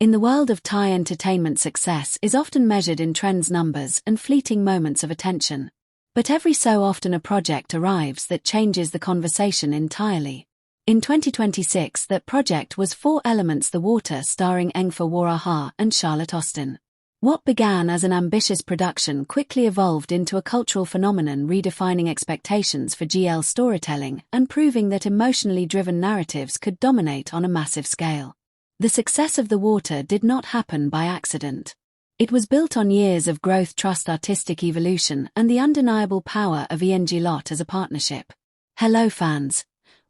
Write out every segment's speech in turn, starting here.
In the world of Thai entertainment, success is often measured in trends, numbers, and fleeting moments of attention. But every so often a project arrives that changes the conversation entirely. In 2026, that project was Four Elements: The Water, starring Engfa Waraha and Charlotte Austin. What began as an ambitious production quickly evolved into a cultural phenomenon, redefining expectations for GL storytelling and proving that emotionally driven narratives could dominate on a massive scale. The success of The Water did not happen by accident. It was built on years of growth, trust, artistic evolution, and the undeniable power of ENGLOT as a partnership. Hello fans.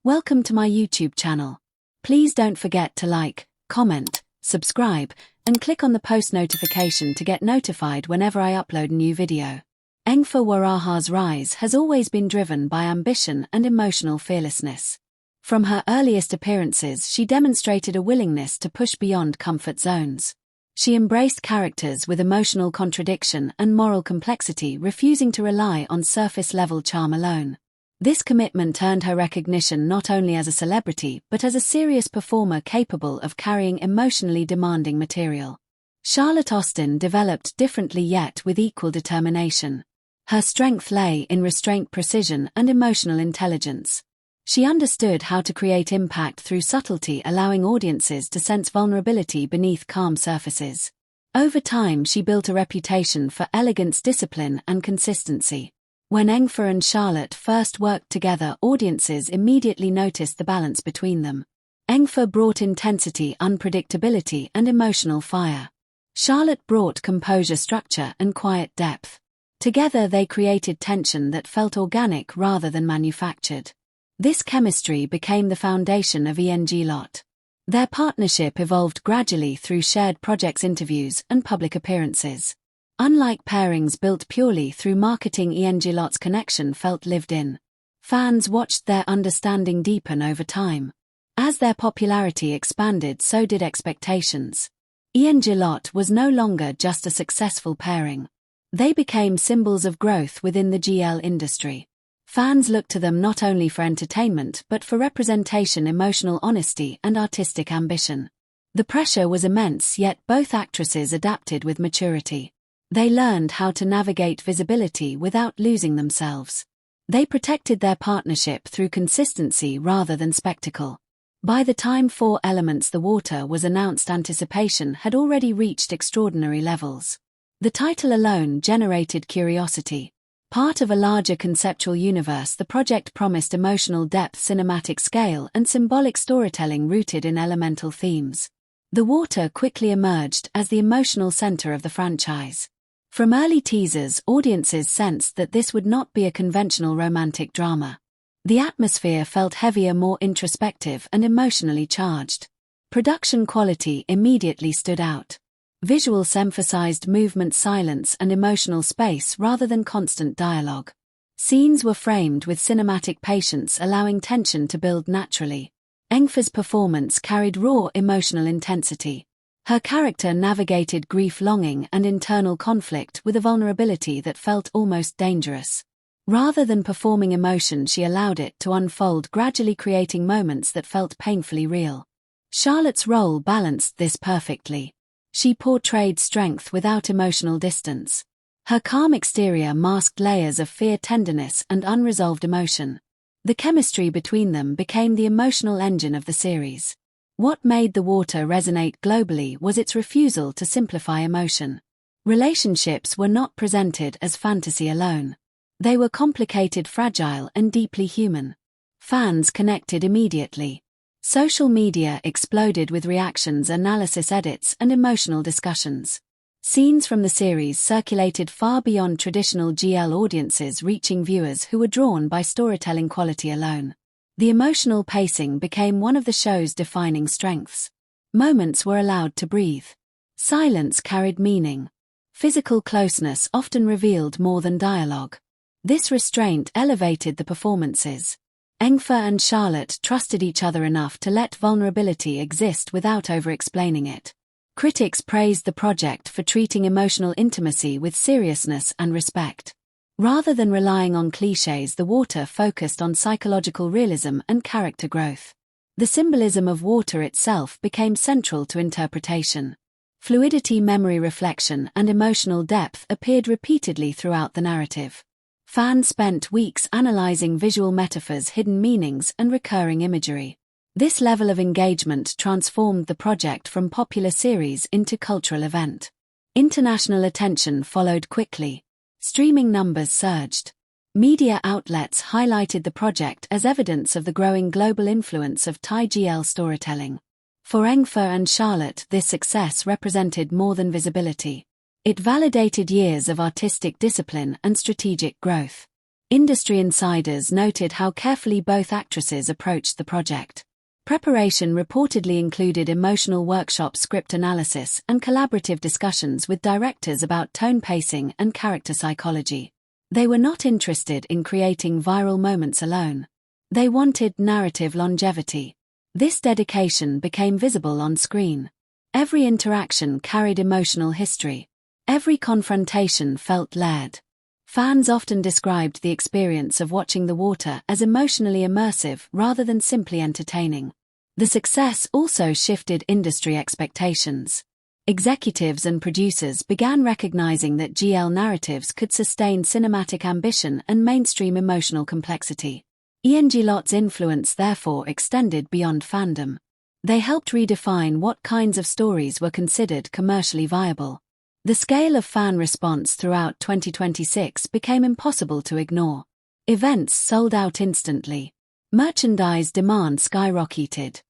Welcome to my YouTube channel. Please don't forget to like, comment, subscribe, and click on the post notification to get notified whenever I upload a new video. Engfa Waraha's rise has always been driven by ambition and emotional fearlessness. From her earliest appearances, she demonstrated a willingness to push beyond comfort zones. She embraced characters with emotional contradiction and moral complexity, refusing to rely on surface-level charm alone. This commitment earned her recognition not only as a celebrity but as a serious performer capable of carrying emotionally demanding material. Charlotte Austin developed differently yet with equal determination. Her strength lay in restraint, precision, and emotional intelligence. She understood how to create impact through subtlety, allowing audiences to sense vulnerability beneath calm surfaces. Over time, she built a reputation for elegance, discipline, and consistency. When Engfa and Charlotte first worked together, audiences immediately noticed the balance between them. Engfa brought intensity, unpredictability, and emotional fire. Charlotte brought composure, structure, and quiet depth. Together they created tension that felt organic rather than manufactured. This chemistry became the foundation of ENGLOT. Their partnership evolved gradually through shared projects, interviews, and public appearances. Unlike pairings built purely through marketing, ENGLOT's connection felt lived in. Fans watched their understanding deepen over time. As their popularity expanded, so did expectations. ENGLOT was no longer just a successful pairing. They became symbols of growth within the GL industry. Fans looked to them not only for entertainment but for representation, emotional honesty, and artistic ambition. The pressure was immense, yet both actresses adapted with maturity. They learned how to navigate visibility without losing themselves. They protected their partnership through consistency rather than spectacle. By the time Four Elements: The Water was announced, anticipation had already reached extraordinary levels. The title alone generated curiosity. Part of a larger conceptual universe, the project promised emotional depth, cinematic scale, and symbolic storytelling rooted in elemental themes. The Water quickly emerged as the emotional center of the franchise. From early teasers, audiences sensed that this would not be a conventional romantic drama. The atmosphere felt heavier, more introspective, and emotionally charged. Production quality immediately stood out. Visuals emphasized movement, silence, and emotional space rather than constant dialogue. Scenes were framed with cinematic patience, allowing tension to build naturally. Engfa's performance carried raw emotional intensity. Her character navigated grief, longing, and internal conflict with a vulnerability that felt almost dangerous. Rather than performing emotion, she allowed it to unfold, gradually creating moments that felt painfully real. Charlotte's role balanced this perfectly. She portrayed strength without emotional distance. Her calm exterior masked layers of fear, tenderness, and unresolved emotion. The chemistry between them became the emotional engine of the series. What made The Water resonate globally was its refusal to simplify emotion. Relationships were not presented as fantasy alone. They were complicated, fragile, and deeply human. Fans connected immediately. Social media exploded with reactions, analysis, edits, and emotional discussions. Scenes from the series circulated far beyond traditional GL audiences, reaching viewers who were drawn by storytelling quality alone. The emotional pacing became one of the show's defining strengths. Moments were allowed to breathe. Silence carried meaning. Physical closeness often revealed more than dialogue. This restraint elevated the performances. Engfa and Charlotte trusted each other enough to let vulnerability exist without over-explaining it. Critics praised the project for treating emotional intimacy with seriousness and respect. Rather than relying on clichés, The Water focused on psychological realism and character growth. The symbolism of water itself became central to interpretation. Fluidity, memory reflection, and emotional depth appeared repeatedly throughout the narrative. Fans spent weeks analyzing visual metaphors, hidden meanings, and recurring imagery. This level of engagement transformed the project from popular series into cultural event. International attention followed quickly. Streaming numbers surged. Media outlets highlighted the project as evidence of the growing global influence of Thai GL storytelling. For Engfa and Charlotte, this success represented more than visibility. It validated years of artistic discipline and strategic growth. Industry insiders noted how carefully both actresses approached the project. Preparation reportedly included emotional workshops, script analysis, and collaborative discussions with directors about tone, pacing, and character psychology. They were not interested in creating viral moments alone. They wanted narrative longevity. This dedication became visible on screen. Every interaction carried emotional history. Every confrontation felt layered. Fans often described the experience of watching The Water as emotionally immersive rather than simply entertaining. The success also shifted industry expectations. Executives and producers began recognizing that GL narratives could sustain cinematic ambition and mainstream emotional complexity. ENGLOT's influence therefore extended beyond fandom. They helped redefine what kinds of stories were considered commercially viable. The scale of fan response throughout 2026 became impossible to ignore. Events sold out instantly. Merchandise demand skyrocketed.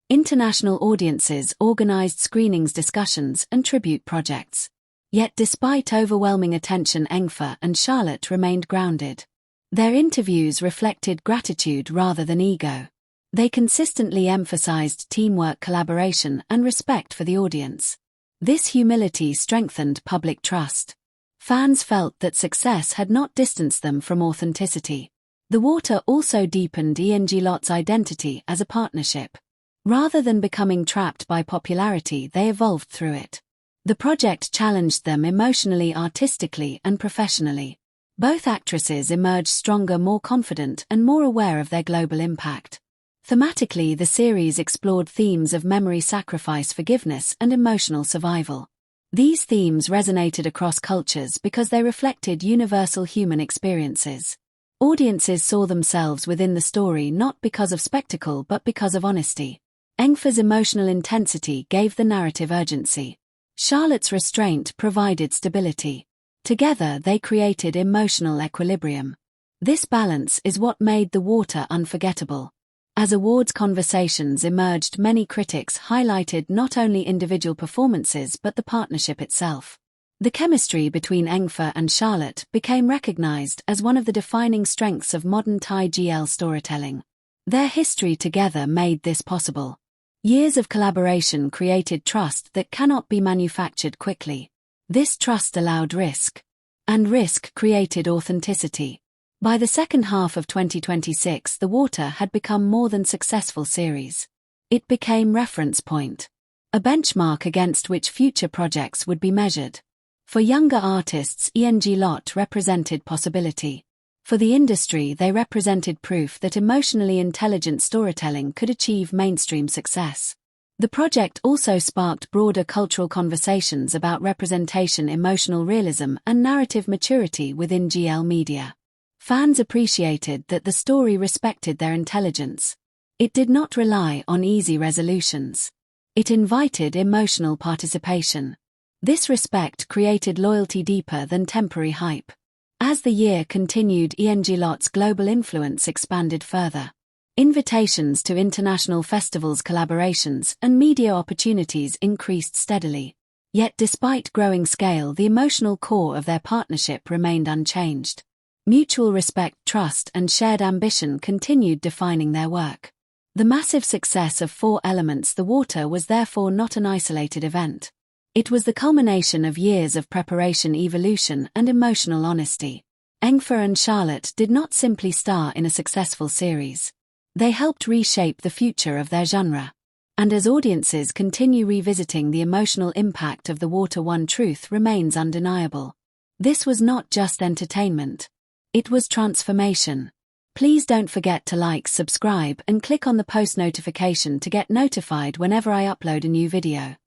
International audiences organized screenings, discussions, and tribute projects. Yet despite overwhelming attention, Engfa and Charlotte remained grounded. Their interviews reflected gratitude rather than ego. They consistently emphasized teamwork, collaboration, and respect for the audience. This humility strengthened public trust. Fans felt that success had not distanced them from authenticity. The Water also deepened ENGLOT's identity as a partnership. Rather than becoming trapped by popularity, they evolved through it. The project challenged them emotionally, artistically, and professionally. Both actresses emerged stronger, more confident, and more aware of their global impact. Thematically, the series explored themes of memory, sacrifice, forgiveness, and emotional survival. These themes resonated across cultures because they reflected universal human experiences. Audiences saw themselves within the story not because of spectacle but because of honesty. Engfa's emotional intensity gave the narrative urgency. Charlotte's restraint provided stability. Together they created emotional equilibrium. This balance is what made The Water unforgettable. As awards conversations emerged, many critics highlighted not only individual performances but the partnership itself. The chemistry between Engfa and Charlotte became recognized as one of the defining strengths of modern Thai GL storytelling. Their history together made this possible. Years of collaboration created trust that cannot be manufactured quickly. This trust allowed risk. And risk created authenticity. By the second half of 2026, The Water had become more than successful series. It became reference point. A benchmark against which future projects would be measured. For younger artists, ENGLOT represented possibility. For the industry, they represented proof that emotionally intelligent storytelling could achieve mainstream success. The project also sparked broader cultural conversations about representation, emotional realism, and narrative maturity within GL media. Fans appreciated that the story respected their intelligence. It did not rely on easy resolutions. It invited emotional participation. This respect created loyalty deeper than temporary hype. As the year continued, ENGLOT's global influence expanded further. Invitations to international festivals, collaborations, and media opportunities increased steadily. Yet despite growing scale, the emotional core of their partnership remained unchanged. Mutual respect, trust, and shared ambition continued defining their work. The massive success of Four Elements: The Water was therefore not an isolated event. It was the culmination of years of preparation, evolution, and emotional honesty. Engfa and Charlotte did not simply star in a successful series. They helped reshape the future of their genre. And as audiences continue revisiting the emotional impact of The Water, one truth remains undeniable. This was not just entertainment. It was transformation. Please don't forget to like, subscribe, and click on the post notification to get notified whenever I upload a new video.